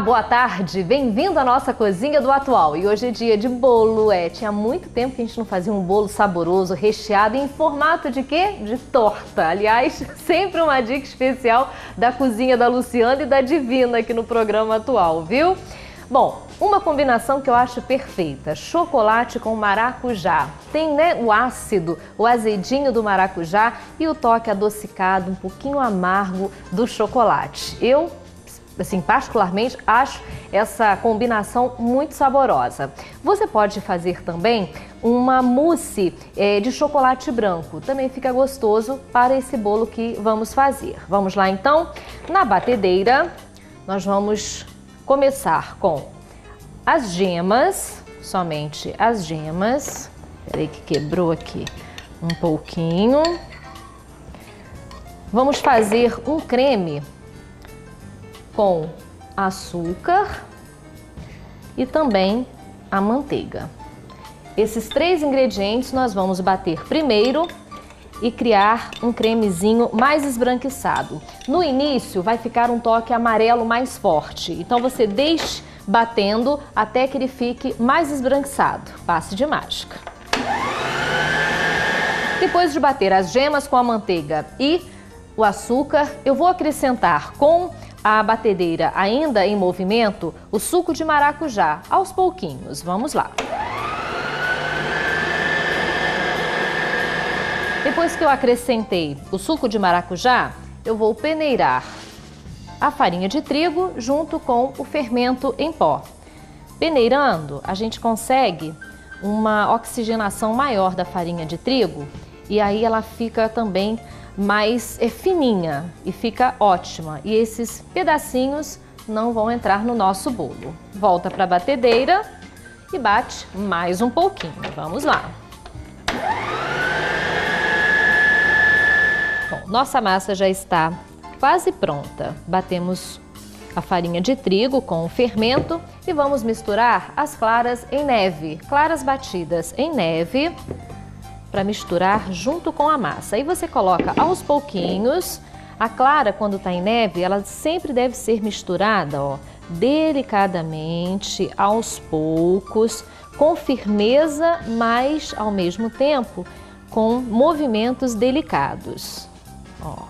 boa tarde, bem-vindo à nossa cozinha do atual. E hoje é dia de bolo, tinha muito tempo que a gente não fazia um bolo saboroso, recheado em formato de quê? De torta. Aliás, sempre uma dica especial da cozinha da Luciana e da Divina aqui no programa atual, viu? Bom, uma combinação que eu acho perfeita, chocolate com maracujá. Tem, né, o ácido, o azedinho do maracujá e o toque adocicado, um pouquinho amargo do chocolate. Eu, assim, particularmente, acho essa combinação muito saborosa. Você pode fazer também uma mousse de chocolate branco. Também fica gostoso para esse bolo que vamos fazer. Vamos lá, então? Na batedeira, nós vamos começar com as gemas, somente as gemas. Peraí que quebrou aqui um pouquinho. Vamos fazer um creme com açúcar e também a manteiga. Esses três ingredientes nós vamos bater primeiro e criar um cremezinho mais esbranquiçado. No início vai ficar um toque amarelo mais forte, então você deixe batendo até que ele fique mais esbranquiçado. Passe de mágica. Depois de bater as gemas com a manteiga e o açúcar, eu vou acrescentar com a batedeira ainda em movimento o suco de maracujá, aos pouquinhos. Vamos lá. Depois que eu acrescentei o suco de maracujá, eu vou peneirar a farinha de trigo junto com o fermento em pó. Peneirando, a gente consegue uma oxigenação maior da farinha de trigo e aí ela fica também mais fininha e fica ótima. E esses pedacinhos não vão entrar no nosso bolo. Volta para a batedeira e bate mais um pouquinho. Vamos lá. Bom, nossa massa já está quase pronta. Batemos a farinha de trigo com o fermento e vamos misturar as claras em neve, claras batidas em neve, para misturar junto com a massa. Aí você coloca aos pouquinhos. A clara, quando está em neve, ela sempre deve ser misturada, ó, delicadamente, aos poucos, com firmeza, mas ao mesmo tempo com movimentos delicados. Ó,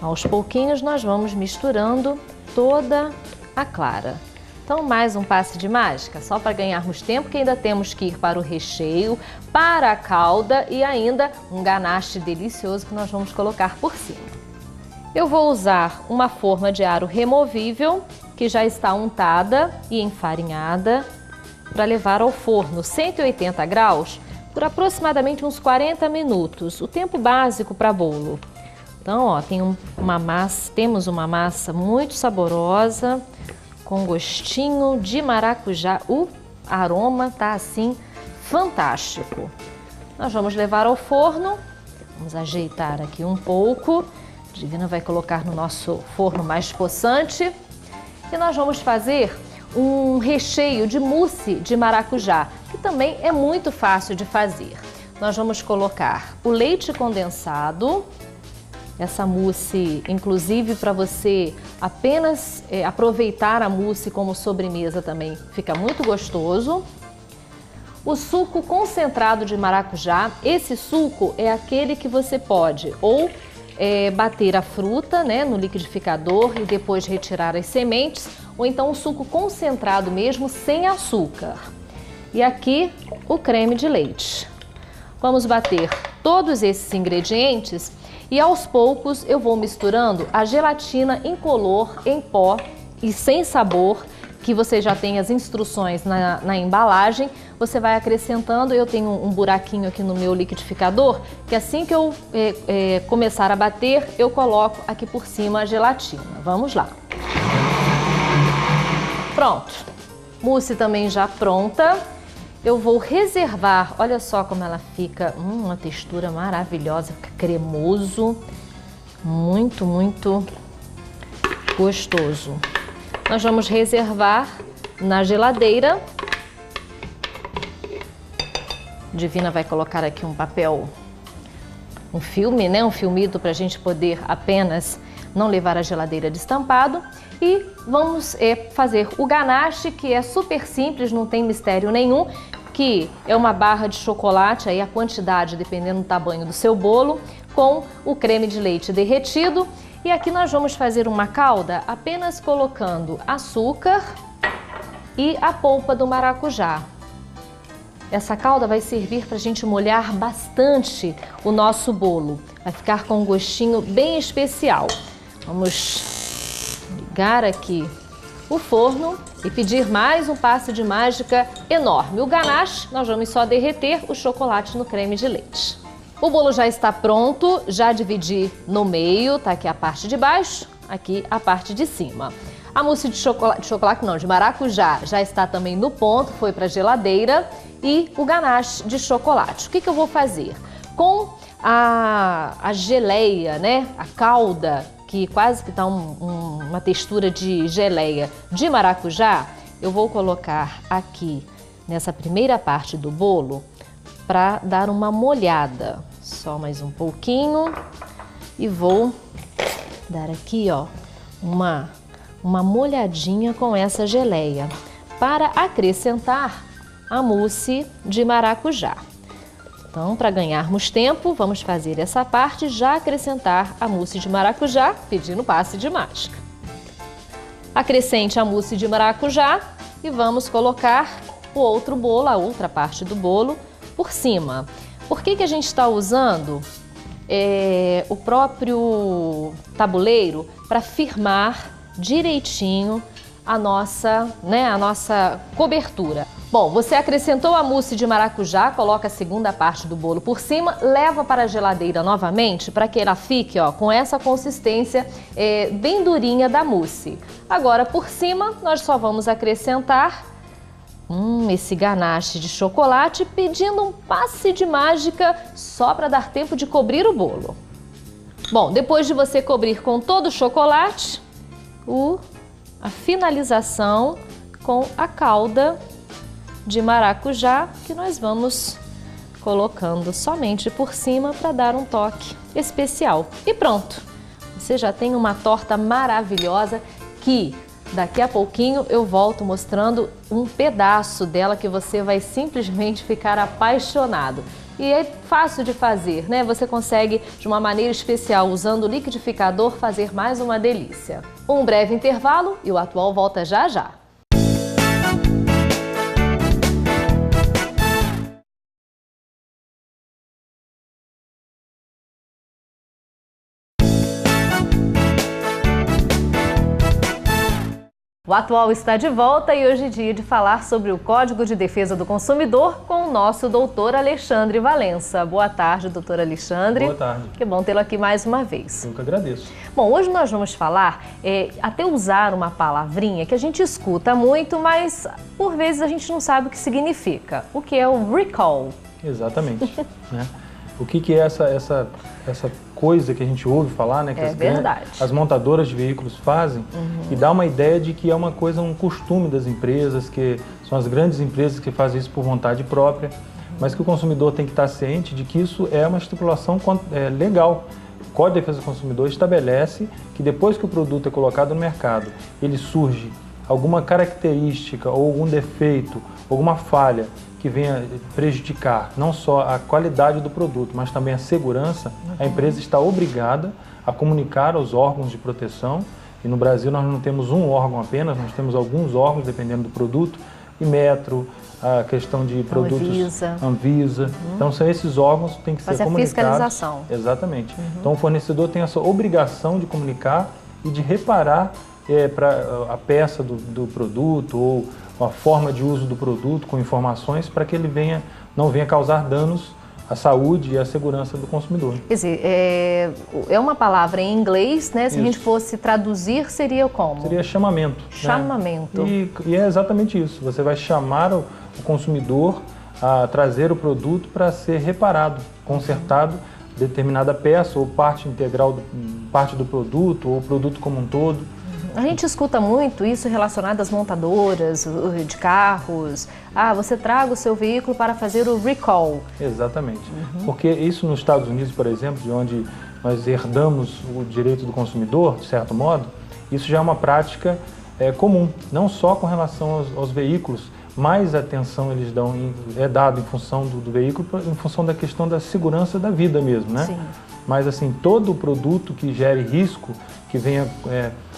aos pouquinhos nós vamos misturando toda a clara. Então, mais um passe de mágica, só para ganharmos tempo, que ainda temos que ir para o recheio, para a calda e ainda um ganache delicioso que nós vamos colocar por cima. Eu vou usar uma forma de aro removível, que já está untada e enfarinhada, para levar ao forno 180 graus por aproximadamente uns 40 minutos, o tempo básico para bolo. Então, ó, temos uma massa muito saborosa, com gostinho de maracujá. O aroma tá assim fantástico. Nós vamos levar ao forno. Vamos ajeitar aqui um pouco. A Divina vai colocar no nosso forno mais possante. E nós vamos fazer um recheio de mousse de maracujá, que também é muito fácil de fazer. Nós vamos colocar o leite condensado. Essa mousse, inclusive, para você apenas aproveitar a mousse como sobremesa também fica muito gostoso. O suco concentrado de maracujá, esse suco é aquele que você pode ou bater a fruta, né, no liquidificador e depois retirar as sementes, ou então o suco concentrado mesmo, sem açúcar. E aqui o creme de leite. Vamos bater todos esses ingredientes e aos poucos eu vou misturando a gelatina incolor, em pó e sem sabor, que você já tem as instruções na embalagem. Você vai acrescentando. Eu tenho um buraquinho aqui no meu liquidificador, que assim que eu começar a bater, eu coloco aqui por cima a gelatina. Vamos lá. Pronto. Mousse também já pronta. Eu vou reservar, olha só como ela fica, uma textura maravilhosa, fica cremoso, muito, muito gostoso. Nós vamos reservar na geladeira. Divina vai colocar aqui um papel, um filme, né? Um filmito para a gente poder apenas não levar à geladeira destampado. E vamos fazer o ganache, que é super simples, não tem mistério nenhum, que é uma barra de chocolate, aí a quantidade dependendo do tamanho do seu bolo, com o creme de leite derretido. E aqui nós vamos fazer uma calda apenas colocando açúcar e a polpa do maracujá. Essa calda vai servir para a gente molhar bastante o nosso bolo. Vai ficar com um gostinho bem especial. Vamos ligar aqui o forno e pedir mais um passe de mágica enorme. O ganache, nós vamos só derreter o chocolate no creme de leite. O bolo já está pronto, já dividi no meio, tá aqui a parte de baixo, aqui a parte de cima. A mousse de maracujá já está também no ponto, foi para a geladeira. E o ganache de chocolate. O que eu vou fazer? Com a geleia, né? A calda, que quase que dá uma textura de geleia de maracujá, eu vou colocar aqui nessa primeira parte do bolo para dar uma molhada. Só mais um pouquinho e vou dar aqui, ó, uma molhadinha com essa geleia para acrescentar a mousse de maracujá. Então, para ganharmos tempo, vamos fazer essa parte, já acrescentar a mousse de maracujá, pedindo passe de mágica. Acrescente a mousse de maracujá e vamos colocar o outro bolo, a outra parte do bolo, por cima. Por que a gente está usando o próprio tabuleiro para firmar direitinho a nossa cobertura? Bom, você acrescentou a mousse de maracujá, coloca a segunda parte do bolo por cima, leva para a geladeira novamente para que ela fique, ó, com essa consistência bem durinha da mousse. Agora, por cima, nós só vamos acrescentar esse ganache de chocolate, pedindo um passe de mágica só para dar tempo de cobrir o bolo. Bom, depois de você cobrir com todo o chocolate, a finalização com a calda de maracujá, que nós vamos colocando somente por cima para dar um toque especial. E pronto! Você já tem uma torta maravilhosa que daqui a pouquinho eu volto mostrando um pedaço dela que você vai simplesmente ficar apaixonado. E é fácil de fazer, né? Você consegue, de uma maneira especial, usando o liquidificador, fazer mais uma delícia. Um breve intervalo e o Atual volta já já. O Atual está de volta e hoje é dia de falar sobre o Código de Defesa do Consumidor com o nosso doutor Alexandre Valença. Boa tarde, doutor Alexandre. Boa tarde. Que bom tê-lo aqui mais uma vez. Eu que agradeço. Bom, hoje nós vamos falar, até usar uma palavrinha que a gente escuta muito, mas por vezes a gente não sabe o que significa. O que é o recall? Exatamente. Né? O que é essa coisa que a gente ouve falar, né? Que as montadoras de veículos fazem, e dá uma ideia de que é uma coisa, um costume das empresas, que são as grandes empresas que fazem isso por vontade própria, mas que o consumidor tem que estar ciente de que isso é uma estipulação legal. O Código de Defesa do Consumidor estabelece que depois que o produto é colocado no mercado, ele surge alguma característica ou algum defeito, alguma falha que venha prejudicar não só a qualidade do produto, mas também a segurança, a empresa está obrigada a comunicar aos órgãos de proteção. E no Brasil nós não temos um órgão apenas, nós temos alguns órgãos dependendo do produto, Inmetro, a questão de produtos, Anvisa. Então são esses órgãos que têm que ser comunicados. Fiscalização. Exatamente. Então o fornecedor tem essa obrigação de comunicar e de reparar para a peça do produto ou a forma de uso do produto com informações para que ele não venha causar danos à saúde e à segurança do consumidor. Quer dizer, é uma palavra em inglês, né? Se a gente fosse traduzir, seria como? Seria chamamento. Chamamento. Né? E é exatamente isso. Você vai chamar o consumidor a trazer o produto para ser reparado, consertado, determinada peça ou parte integral, parte do produto ou o produto como um todo. A gente escuta muito isso relacionado às montadoras de carros. Você traga o seu veículo para fazer o recall. Exatamente. Porque isso nos Estados Unidos, por exemplo, de onde nós herdamos o direito do consumidor, de certo modo, isso já é uma prática comum, não só com relação aos veículos, mais atenção eles dão, é dado em função do veículo, em função da questão da segurança da vida mesmo, né? Sim. Mas assim, todo produto que gere risco, que venha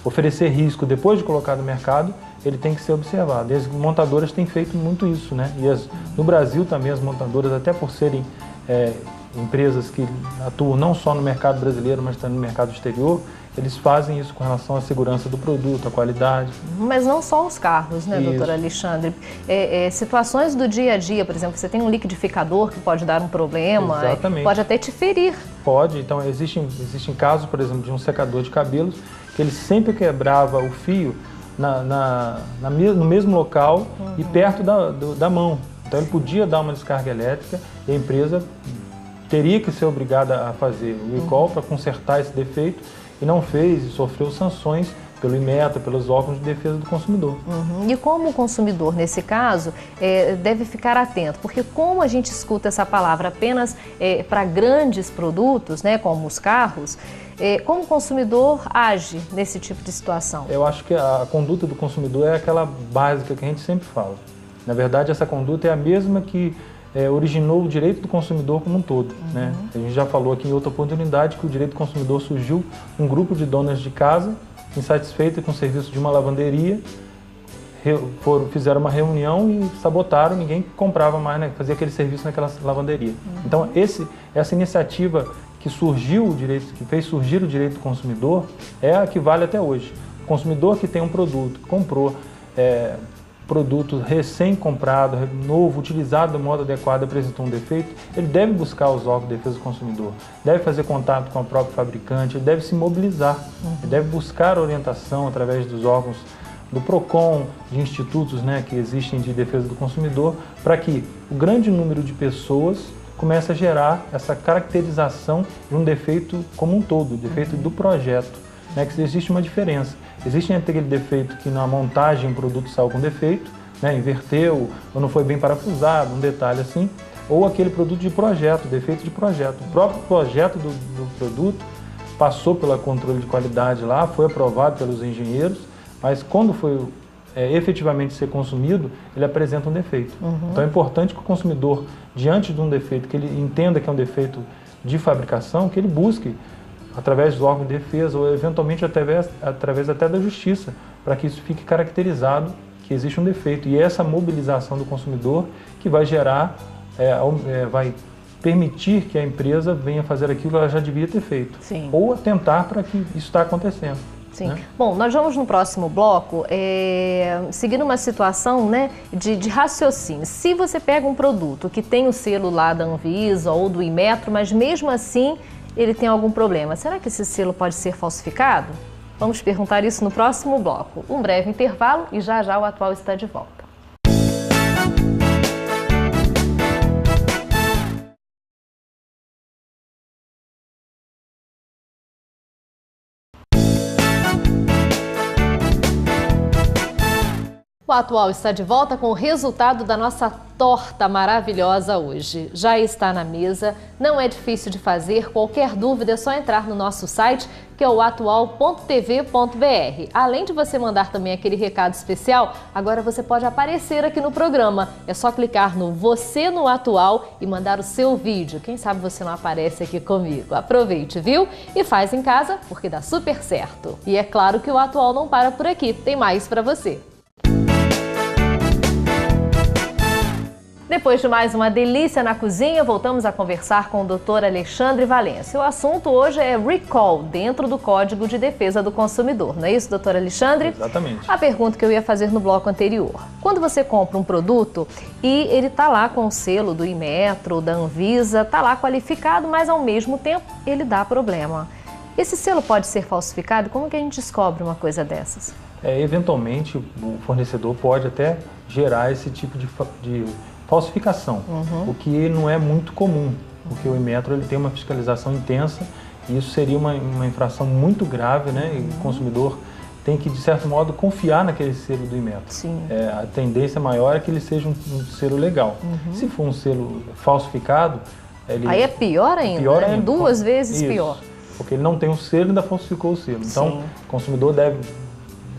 oferecer risco depois de colocar no mercado, ele tem que ser observado. E as montadoras têm feito muito isso, né? E no Brasil também as montadoras, até por serem empresas que atuam não só no mercado brasileiro, mas também no mercado exterior, eles fazem isso com relação à segurança do produto, à qualidade. Mas não só os carros, né, isso. doutor Alexandre? Situações do dia a dia, por exemplo, você tem um liquidificador que pode dar um problema, pode até te ferir. Pode, então existem casos, por exemplo, de um secador de cabelos, que ele sempre quebrava o fio no mesmo local e perto da mão. Então ele podia dar uma descarga elétrica e a empresa teria que ser obrigada a fazer o recall para consertar esse defeito, e não fez e sofreu sanções pelo Inmetro, pelos órgãos de defesa do consumidor. E como o consumidor, nesse caso, deve ficar atento? Porque como a gente escuta essa palavra apenas para grandes produtos, né, como os carros, como o consumidor age nesse tipo de situação? Eu acho que a conduta do consumidor é aquela básica que a gente sempre fala. Na verdade, essa conduta é a mesma que originou o direito do consumidor como um todo. Né? A gente já falou aqui em outra oportunidade que o direito do consumidor surgiu um grupo de donas de casa insatisfeitas com o serviço de uma lavanderia, fizeram uma reunião e sabotaram, ninguém comprava mais, né? Fazia aquele serviço naquela lavanderia. Então essa iniciativa que surgiu o direito, que fez surgir o direito do consumidor, é a que vale até hoje. O consumidor que tem um produto, comprou produto recém-comprado, novo, utilizado do modo adequado, apresentou um defeito, ele deve buscar os órgãos de defesa do consumidor, deve fazer contato com o próprio fabricante, ele deve se mobilizar, ele deve buscar orientação através dos órgãos do PROCON, de institutos, né, que existem de defesa do consumidor, para que o grande número de pessoas comece a gerar essa caracterização de um defeito como um todo, o defeito do projeto, né, que existe uma diferença. Existe aquele defeito que na montagem o produto saiu com defeito, né, inverteu ou não foi bem parafusado, um detalhe assim, ou aquele produto de projeto, defeito de projeto. O próprio projeto do produto passou pelo controle de qualidade lá, foi aprovado pelos engenheiros, mas quando foi efetivamente ser consumido, ele apresenta um defeito. Então é importante que o consumidor, diante de um defeito, que ele entenda que é um defeito de fabricação, que ele busque através dos órgãos de defesa ou eventualmente através até da justiça, para que isso fique caracterizado que existe um defeito. E essa mobilização do consumidor que vai gerar, vai permitir que a empresa venha fazer aquilo que ela já devia ter feito. Sim. Ou atentar para que isso está acontecendo. Sim. Né? Bom, nós vamos no próximo bloco seguindo uma situação, né, de raciocínio. Se você pega um produto que tem o selo lá da Anvisa ou do Inmetro, mas mesmo assim ele tem algum problema, será que esse selo pode ser falsificado? Vamos perguntar isso no próximo bloco. Um breve intervalo e já já o Atual está de volta. O Atual está de volta com o resultado da nossa torta maravilhosa hoje. Já está na mesa, não é difícil de fazer, qualquer dúvida é só entrar no nosso site, que é o atual.tv.br. Além de você mandar também aquele recado especial, agora você pode aparecer aqui no programa. É só clicar no Você no Atual e mandar o seu vídeo. Quem sabe você não aparece aqui comigo. Aproveite, viu? E faz em casa, porque dá super certo. E é claro que o Atual não para por aqui, tem mais para você. Depois de mais uma delícia na cozinha, voltamos a conversar com o Dr. Alexandre Valença. O assunto hoje é recall, dentro do Código de Defesa do Consumidor. Não é isso, doutor Alexandre? Exatamente. A pergunta que eu ia fazer no bloco anterior. Quando você compra um produto e ele está lá com o selo do Inmetro, da Anvisa, está lá qualificado, mas ao mesmo tempo ele dá problema. Esse selo pode ser falsificado? Como que a gente descobre uma coisa dessas? Eventualmente, o fornecedor pode até gerar esse tipo de falsificação, o que não é muito comum, porque o Inmetro ele tem uma fiscalização intensa e isso seria uma infração muito grave, né? E o consumidor tem que, de certo modo, confiar naquele selo do Inmetro. Sim. A tendência maior é que ele seja um selo legal. Se for um selo falsificado... Aí é pior ainda, pior ainda. Duas vezes isso. pior. porque ele não tem o selo e ainda falsificou o selo. Então, Sim. o consumidor deve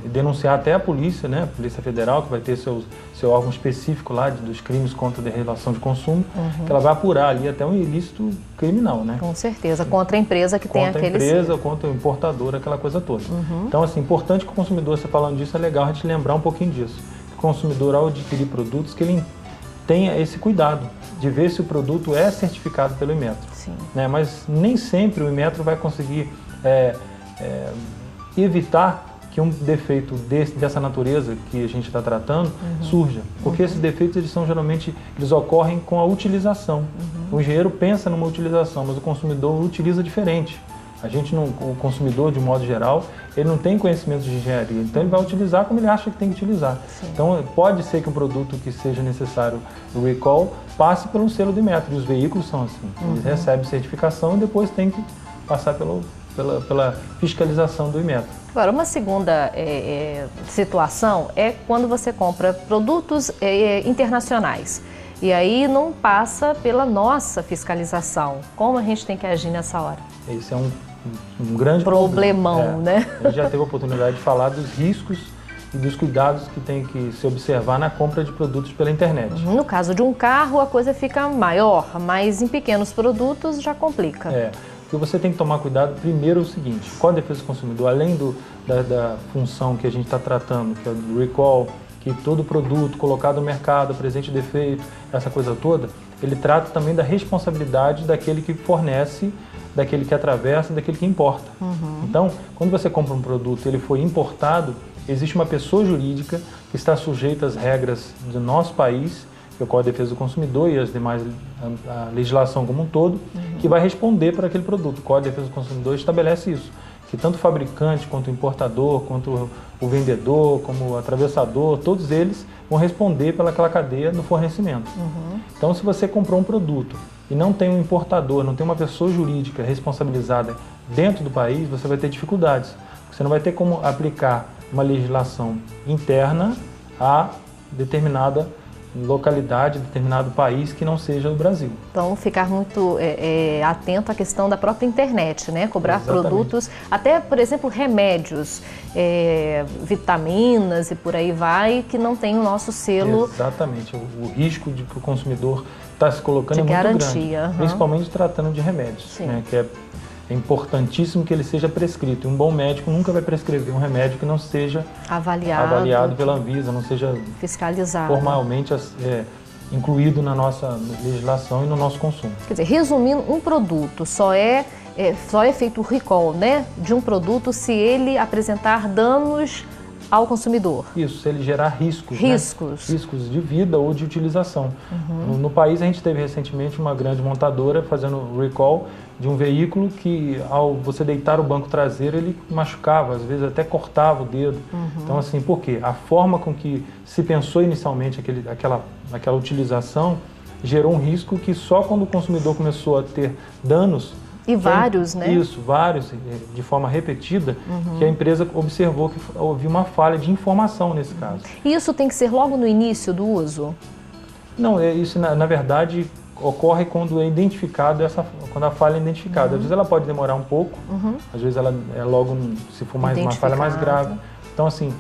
denunciar até a polícia, né? A Polícia Federal, que vai ter seu órgão específico lá dos crimes contra a relação de consumo, que ela vai apurar ali até um ilícito criminal, né? Com certeza, contra a empresa que tem aquele selo. Contra a empresa, contra o importador, aquela coisa toda. Então, assim, importante que o consumidor, você falando disso, é legal a gente lembrar um pouquinho disso. O consumidor, ao adquirir produtos, que ele tenha esse cuidado de ver se o produto é certificado pelo Inmetro. Sim. Né? Mas nem sempre o Inmetro vai conseguir evitar que um defeito dessa natureza que a gente está tratando surja. Porque esses defeitos, eles ocorrem com a utilização. O engenheiro pensa numa utilização, mas o consumidor utiliza diferente. O consumidor, de modo geral, ele não tem conhecimento de engenharia, então ele vai utilizar como ele acha que tem que utilizar. Sim. Então pode ser que um produto que seja necessário o recall passe pelo selo do Inmetro, e os veículos são assim. Eles recebem certificação e depois tem que passar pela fiscalização do Inmetro. Agora, uma segunda situação é quando você compra produtos internacionais e aí não passa pela nossa fiscalização. Como a gente tem que agir nessa hora? Esse é um grande problemão, né? A gente já teve a oportunidade de falar dos riscos e dos cuidados que tem que se observar na compra de produtos pela internet. No caso de um carro, a coisa fica maior, mas em pequenos produtos já complica. O que você tem que tomar cuidado, primeiro, é o seguinte: com a defesa do consumidor, além da função que a gente está tratando, que é do recall, que todo produto colocado no mercado, presente defeito, essa coisa toda, ele trata também da responsabilidade daquele que fornece, daquele que atravessa, daquele que importa. Então, quando você compra um produto e ele foi importado, existe uma pessoa jurídica que está sujeita às regras do nosso país, que é o Código de Defesa do Consumidor e as demais, a legislação como um todo, que vai responder para aquele produto. O Código de Defesa do Consumidor estabelece isso, que tanto o fabricante, quanto o importador, quanto o vendedor, como o atravessador, todos eles vão responder pelaquela cadeia no fornecimento. Então, se você comprou um produto e não tem um importador, não tem uma pessoa jurídica responsabilizada dentro do país, você vai ter dificuldades. Você não vai ter como aplicar uma legislação interna a determinada localidade, determinado país que não seja o Brasil. Então, ficar muito atento à questão da própria internet, né? Cobrar produtos, até, por exemplo, remédios, vitaminas e por aí vai, que não tem o nosso selo. Exatamente. O risco de que o consumidor está se colocando de é muito garantia, grande, principalmente tratando de remédios, né? Que é importantíssimo que ele seja prescrito. Um bom médico nunca vai prescrever um remédio que não seja avaliado pela Anvisa, não seja fiscalizado, formalmente incluído na nossa legislação e no nosso consumo. Quer dizer, resumindo, um produto só é feito o recall, né, de um produto se ele apresentar danos ao consumidor. Isso, se ele gerar riscos. Riscos. Né? Riscos de vida ou de utilização. No país, a gente teve recentemente uma grande montadora fazendo recall de um veículo que, ao você deitar o banco traseiro, ele machucava, às vezes até cortava o dedo. Então, assim, por quê? A forma com que se pensou inicialmente aquela utilização gerou um risco que só quando o consumidor começou a ter danos, e vários, né? Isso, vários, de forma repetida, que a empresa observou que houve uma falha de informação nesse caso. E isso tem que ser logo no início do uso? Não, isso na verdade ocorre quando é identificado quando a falha é identificada. Às vezes ela pode demorar um pouco, às vezes ela é logo, se for uma falha mais grave. Então, assim,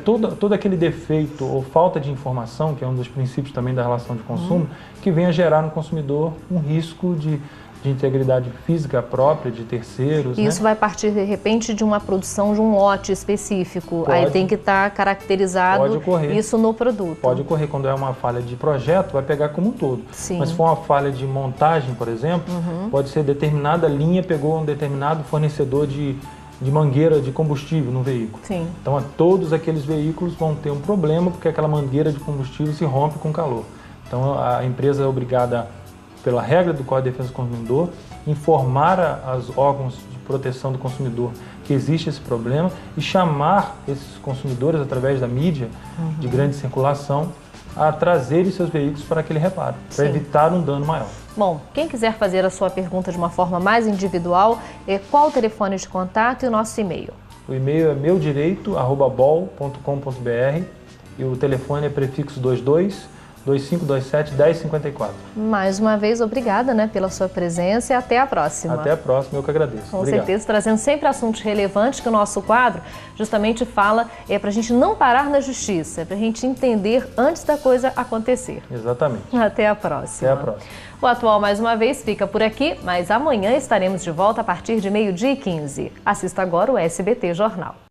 todo aquele defeito ou falta de informação, que é um dos princípios também da relação de consumo, que vem a gerar no consumidor um risco de integridade física própria, de terceiros. Isso vai partir, de repente, de uma produção de um lote específico. Aí tem que estar caracterizado isso no produto. Pode ocorrer quando é uma falha de projeto, vai pegar como um todo. Sim. Mas se for uma falha de montagem, por exemplo, pode ser determinada linha pegou um determinado fornecedor de mangueira de combustível no veículo. Sim. Então, todos aqueles veículos vão ter um problema porque aquela mangueira de combustível se rompe com calor. Então, a empresa é obrigada, pela regra do Código de Defesa do Consumidor, informar aos órgãos de proteção do consumidor que existe esse problema e chamar esses consumidores, através da mídia de grande circulação, a trazerem seus veículos para aquele reparo, para evitar um dano maior. Bom, quem quiser fazer a sua pergunta de uma forma mais individual, qual o telefone de contato e o nosso e-mail? O e-mail é meudireito@bol.com.br e o telefone é prefixo 22 2527-1054. Mais uma vez, obrigada, né, pela sua presença e até a próxima. Até a próxima, eu que agradeço. Com certeza, trazendo sempre assuntos relevantes, que o nosso quadro justamente fala para a gente não parar na justiça, para a gente entender antes da coisa acontecer. Exatamente. Até a próxima. Até a próxima. O Atual, mais uma vez, fica por aqui, mas amanhã estaremos de volta a partir de 12h15. Assista agora o SBT Jornal.